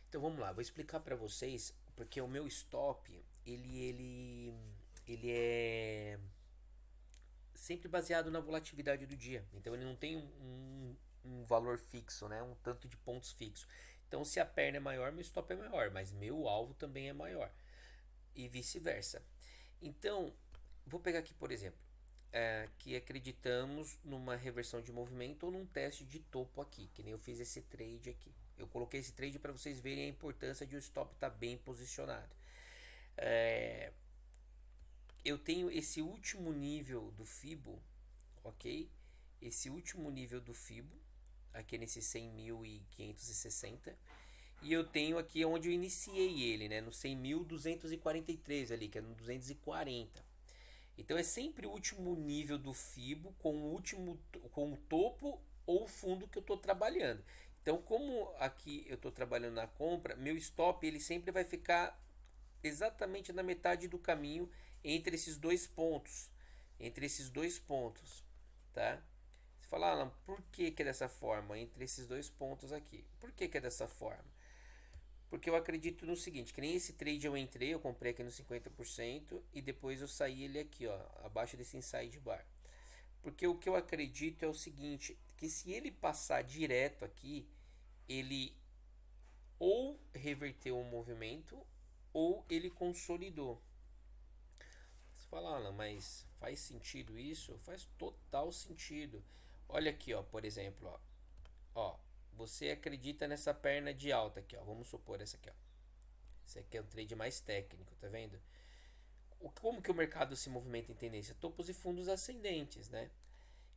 Então vamos lá, vou explicar para vocês porque o meu stop ele é sempre baseado na volatilidade do dia. Então ele não tem um valor fixo, né? Um tanto de pontos fixo. Então se a perna é maior, meu stop é maior, mas meu alvo também é maior e vice-versa. Então vou pegar aqui por exemplo, que acreditamos numa reversão de movimento ou num teste de topo aqui, que nem eu fiz esse trade aqui. Eu coloquei esse trade para vocês verem a importância de o stop estar bem posicionado. É, eu tenho esse último nível do Fibo, ok? Esse último nível do Fibo, aqui nesse 100.560. E eu tenho aqui onde eu iniciei ele, né? No 100.243 ali, que é no 240. Então é sempre o último nível do Fibo com o topo ou o fundo que eu estou trabalhando. Então, como aqui eu estou trabalhando na compra, meu stop ele sempre vai ficar exatamente na metade do caminho entre esses dois pontos, tá? Você fala, Alan, por que que é dessa forma entre esses dois pontos aqui? Por que que é dessa forma? Porque eu acredito no seguinte, que nem esse trade eu entrei, eu comprei aqui no 50% e depois eu saí ele aqui, ó, abaixo desse inside bar. Porque o que eu acredito é o seguinte, que se ele passar direto aqui, ele ou reverteu o movimento ou ele consolidou. Você fala, Alan, mas faz sentido isso? Faz total sentido. Olha aqui, ó, por exemplo, ó, você acredita nessa perna de alta aqui, ó, vamos supor essa aqui, ó. Esse aqui é um trade mais técnico, tá vendo? Como que o mercado se movimenta em tendência? Topos e fundos ascendentes, né?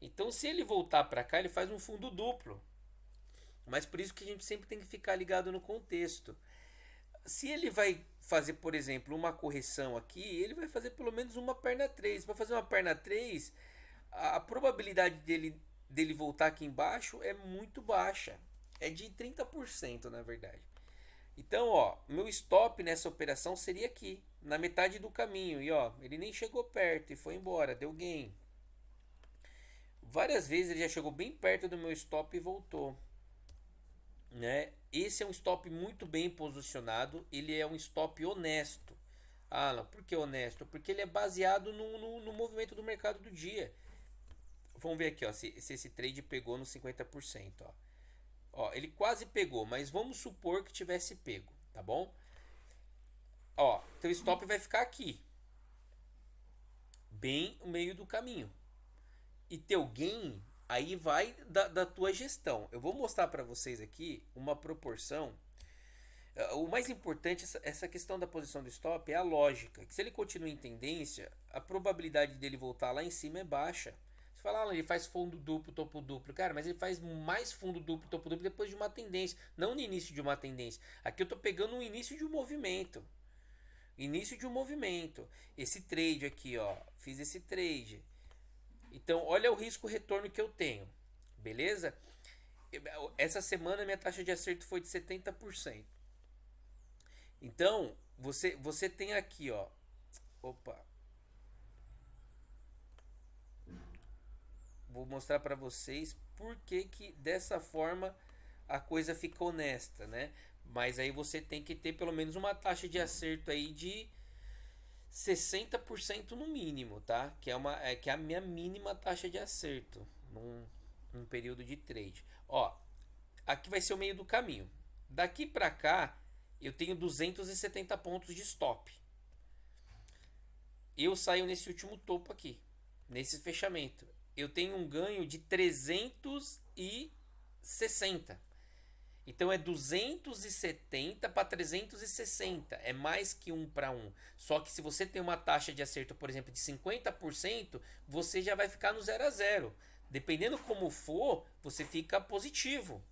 Então, se ele voltar para cá, ele faz um fundo duplo. Mas por isso que a gente sempre tem que ficar ligado no contexto. Se ele vai fazer, por exemplo, uma correção aqui, ele vai fazer pelo menos uma perna 3. Para fazer uma perna 3, a probabilidade dele voltar aqui embaixo é muito baixa. É de 30%, na verdade. Então, ó, meu stop nessa operação seria aqui, na metade do caminho. E ó, ele nem chegou perto e foi embora, deu gain. Várias vezes ele já chegou bem perto do meu stop e voltou, né? Esse é um stop muito bem posicionado, ele é um stop honesto. Alan, por que honesto? Porque ele é baseado no movimento do mercado do dia. Vamos ver aqui, ó, se esse trade pegou no 50%, ó. Ó, ele quase pegou, mas vamos supor que tivesse pego, tá bom? Ó, teu stop vai ficar aqui, bem no meio do caminho. E teu gain aí vai da tua gestão. Eu vou mostrar para vocês aqui uma proporção. O mais importante, essa questão da posição do stop é a lógica. Que se ele continua em tendência, a probabilidade dele voltar lá em cima é baixa. Você fala, ah, ele faz fundo duplo, topo duplo. Cara, mas ele faz mais fundo duplo, topo duplo depois de uma tendência, não no início de uma tendência. Aqui eu estou pegando o início de um movimento. Início de um movimento. Esse trade aqui, ó. Fiz esse trade. Então, olha o risco retorno que eu tenho. Beleza? Essa semana minha taxa de acerto foi de 70%. Então, você tem aqui, ó. Opa. Vou mostrar para vocês por que que dessa forma a coisa fica honesta, né? Mas aí você tem que ter pelo menos uma taxa de acerto aí de 60% no mínimo, tá? Que é a minha mínima taxa de acerto num período de trade. Ó, aqui vai ser o meio do caminho. Daqui para cá, eu tenho 270 pontos de stop. Eu saio nesse último topo aqui, nesse fechamento. Eu tenho um ganho de 360. Então é 270 para 360. É mais que um para um. Só que se você tem uma taxa de acerto, por exemplo, de 50%, você já vai ficar no zero a zero. Dependendo como for, você fica positivo,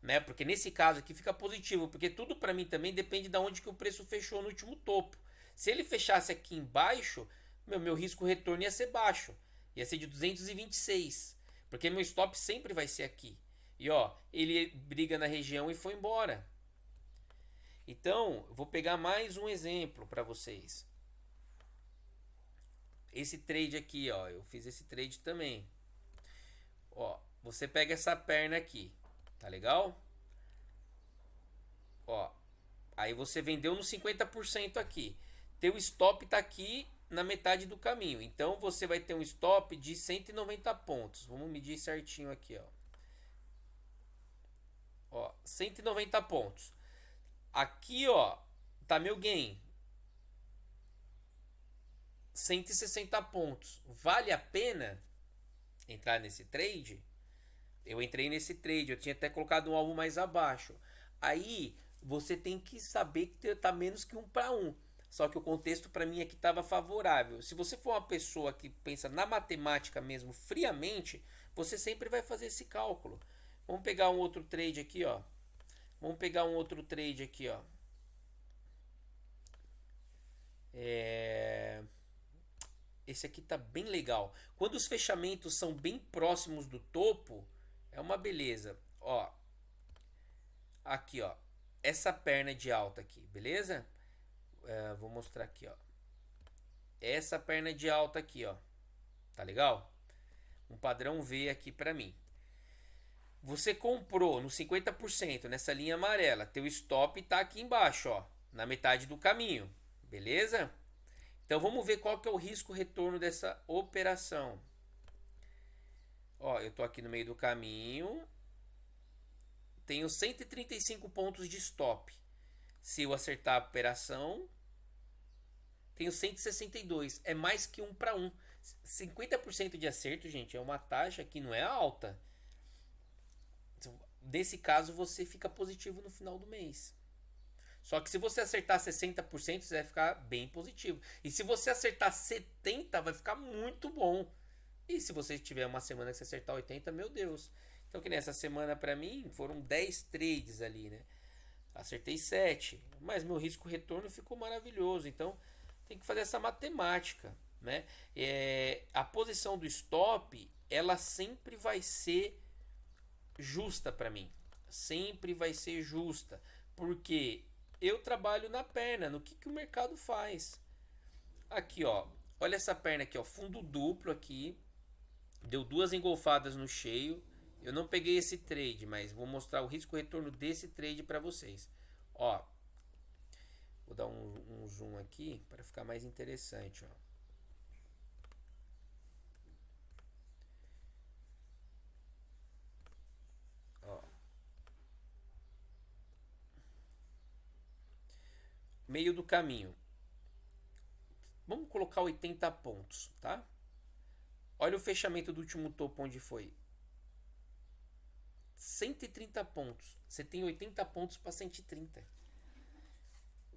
né? Porque nesse caso aqui fica positivo, porque tudo para mim também depende de onde que o preço fechou no último topo. Se ele fechasse aqui embaixo, meu risco retorno ia ser baixo, ia ser de 226, porque meu stop sempre vai ser aqui. E ó, ele briga na região e foi embora. Então, eu vou pegar mais um exemplo para vocês. Esse trade aqui, ó, eu fiz esse trade também. Ó, você pega essa perna aqui, tá legal? Ó, Aí você vendeu no 50% aqui. Teu stop está aqui na metade do caminho. Então você vai ter um stop de 190 pontos. Vamos medir certinho aqui, ó. Ó, 190 pontos. Aqui, ó, tá meu gain. 160 pontos. Vale a pena entrar nesse trade? Eu entrei nesse trade, eu tinha até colocado um alvo mais abaixo. Aí você tem que saber que tá menos que 1 para 1. Só que o contexto para mim aqui estava favorável. Se você for uma pessoa que pensa na matemática mesmo friamente, você sempre vai fazer esse cálculo. Vamos pegar um outro trade aqui, ó. Vamos pegar um outro trade aqui, ó. Esse aqui tá bem legal. Quando os fechamentos são bem próximos do topo, é uma beleza. Ó, aqui, ó, essa perna de alta aqui, beleza? Vou mostrar aqui, ó. Essa perna de alta aqui, ó. Tá legal? Um padrão V aqui para mim. Você comprou no 50% nessa linha amarela. Teu stop tá aqui embaixo, ó, na metade do caminho. Beleza? Então vamos ver qual que é o risco retorno dessa operação. Ó, eu tô aqui no meio do caminho. Tenho 135 pontos de stop. Se eu acertar a operação, tenho 162. É mais que 1 para 1. 50% de acerto, gente, é uma taxa que não é alta. Nesse caso, você fica positivo no final do mês. Só que se você acertar 60%, você vai ficar bem positivo. E se você acertar 70%, vai ficar muito bom. E se você tiver uma semana que você acertar 80%, meu Deus. Então, que nessa semana para mim, foram 10 trades ali, né? Acertei 7, mas meu risco retorno ficou maravilhoso. Então, tem que fazer essa matemática, né? A posição do stop, ela sempre vai ser justa para mim. Sempre vai ser justa. Porque eu trabalho na perna, no que o mercado faz. Aqui, ó. Olha essa perna aqui, ó. Fundo duplo aqui. Deu 2 engolfadas no cheio. Eu não peguei esse trade, mas vou mostrar o risco retorno desse trade para vocês. Ó. Vou dar um zoom aqui para ficar mais interessante, ó. Meio do caminho. Vamos colocar 80 pontos, tá? Olha o fechamento do último topo onde foi. 130 pontos. Você tem 80 pontos para 130.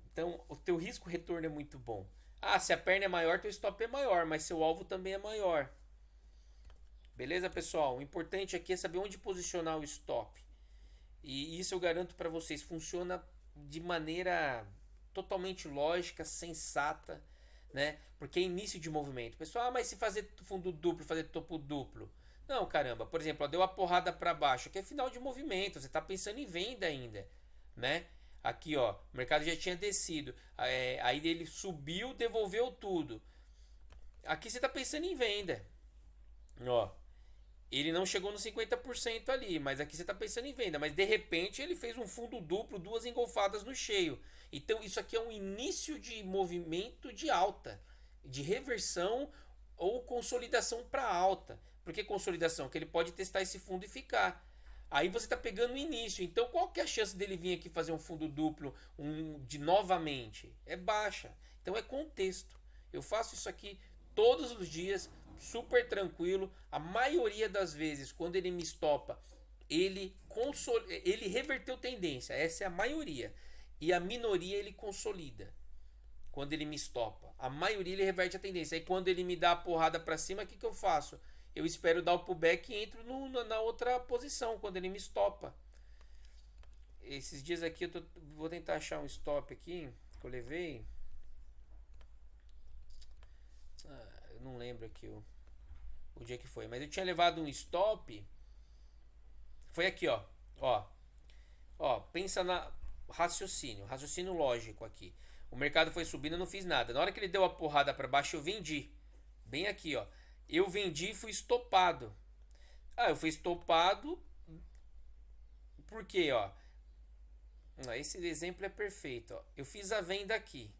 Então, o teu risco retorno é muito bom. Ah, se a perna é maior, teu stop é maior, mas seu alvo também é maior. Beleza, pessoal? O importante aqui é saber onde posicionar o stop. E isso eu garanto para vocês, funciona de maneira totalmente lógica, sensata, né? Porque é início de movimento. Pessoal, mas se fazer fundo duplo, fazer topo duplo? Não, caramba. Por exemplo, ó, deu a porrada para baixo, aqui é final de movimento, você está pensando em venda ainda, né? Aqui, ó, o mercado já tinha descido, aí ele subiu, devolveu tudo. Aqui você está pensando em venda, ó. Ele não chegou no 50% ali, mas aqui você está pensando em venda. Mas de repente ele fez um fundo duplo, 2 engolfadas no cheio. Então isso aqui é um início de movimento de alta, de reversão ou consolidação para alta. Por que consolidação? Que ele pode testar esse fundo e ficar. Aí você está pegando o início. Então qual que é a chance dele vir aqui fazer um fundo duplo de novamente? É baixa. Então é contexto. Eu faço isso aqui todos os dias, super tranquilo. A maioria das vezes, quando ele me estopa, ele reverteu tendência. Essa é a maioria. E a minoria ele consolida. Quando ele me estopa, a maioria ele reverte a tendência. Aí quando ele me dá a porrada para cima, o que eu faço? Eu espero dar o pullback e entro na outra posição quando ele me estopa. Esses dias aqui vou tentar achar um stop aqui que eu levei. Eu não lembro aqui o dia que foi, mas eu tinha levado um stop. Foi aqui, ó. Ó, pensa na raciocínio lógico aqui. O mercado foi subindo, eu não fiz nada. Na hora que ele deu a porrada para baixo, eu vendi. Bem aqui, ó. Eu vendi e fui estopado. Eu fui estopado. Por quê, ó? Esse exemplo é perfeito. Ó. Eu fiz a venda aqui,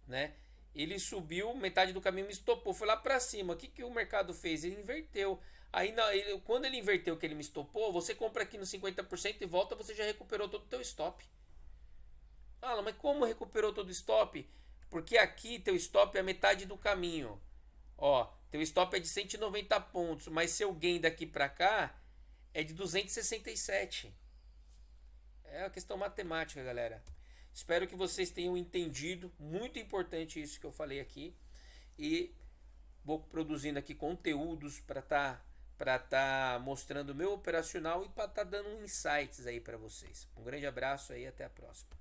né? Ele subiu, metade do caminho me estopou, foi lá para cima. O que, que o mercado fez? Ele inverteu. Aí, quando ele inverteu que ele me estopou, você compra aqui no 50% e volta, você já recuperou todo o teu stop. Fala, mas como recuperou todo o stop? Porque aqui teu stop é a metade do caminho. Ó, teu stop é de 190 pontos, mas seu gain daqui para cá é de 267. É uma questão matemática, galera. Espero que vocês tenham entendido. Muito importante isso que eu falei aqui. E vou produzindo aqui conteúdos para tá mostrando o meu operacional e para tá dando insights aí para vocês. Um grande abraço aí, até a próxima.